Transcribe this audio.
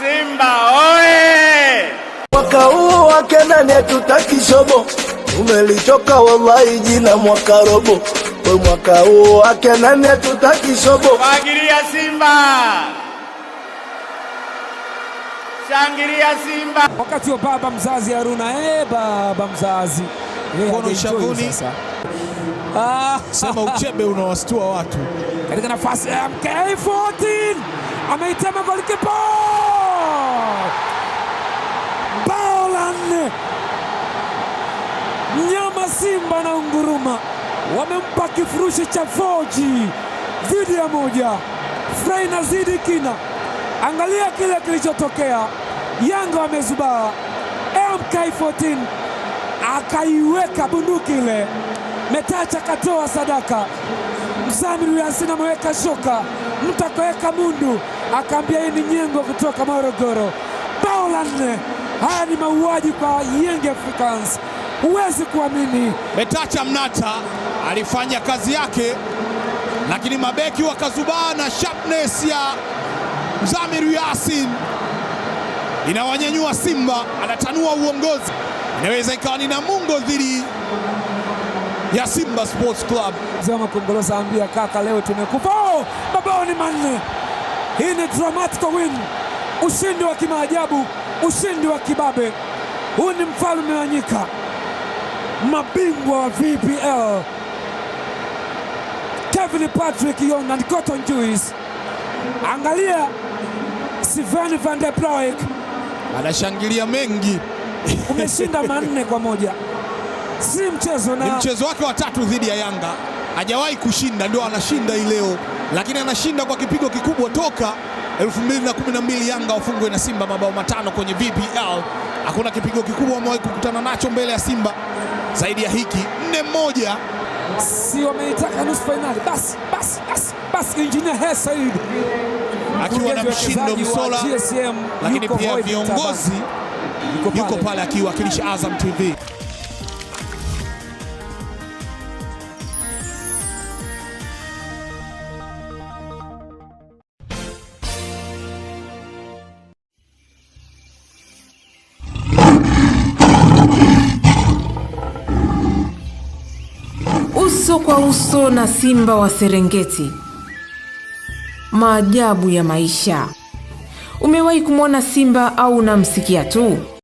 Simba oye! Mwaka huu wake nani hatutaki shobo, umelichoka wallahi jina mwaka robo. Kwa mwaka huu wake nani hatutaki shobo. Shangilia Simba! Shangilia Simba! Wakati wa baba mzazi Haruna, baba mzazi. Mkono shavuni. Sema uchebe unawastua watu. Katika nafasi ya MK14 ameitema golikipa. Bao la 4. Mnyama Simba na unguruma wamempa kifurushi cha 4G dhidi ya 1. Frey na zidi kina. Angalia kile kilichotokea. Yanga wamezubaa. MK14 akaiweka bunduki ile. Metacha katoa sadaka. Mzamiru Yasin ameweka shoka. Mtu akaweka mundu. Akaambia hii ni nyengo kutoka Morogoro. Bao la 4. Haya ni mauaji kwa Young Africans. Huwezi kuamini. Metacha Mnata alifanya kazi yake, lakini mabeki wakazubaa na sharpness ya Mzamiru Yasin inawanyanyua Simba. Anatanua uongozi. Inaweza ikawa ni Namungo dhidi ya Simba Sports Club. Zama Kongolosa ambia kaka leo tumekufa. Mabao ni 4. Hii ni dramatic win. Ushindi wa kimaajabu, ushindi wa kibabe. Huu ni mfalme wa nyika, mabingwa wa VPL. Kevin Patrick Yon and Cotton Juice. Angalia Sven van der Broek anashangilia mengi. Umeshinda 4-1. Si mchezo, na ni mchezo wake wa 3 dhidi ya Yanga. Hajawahi kushinda, ndio anashinda hii leo, lakini anashinda kwa kipigo kikubwa. Toka 2012 Yanga wafungwe na Simba mabao 5 kwenye VPL. Hakuna kipigo kikubwa wamewahi kukutana nacho mbele ya Simba zaidi ya hiki. 4-1. Si wameitaka nusu finali. Basi Engineer Hersi Said akiwa na Mshindo Msola, lakini pia viongozi yuko pale akiwakilisha Azam TV. Uso kwa uso na Simba wa Serengeti. Maajabu ya maisha. Umewahi kumwona Simba au unamsikia tu?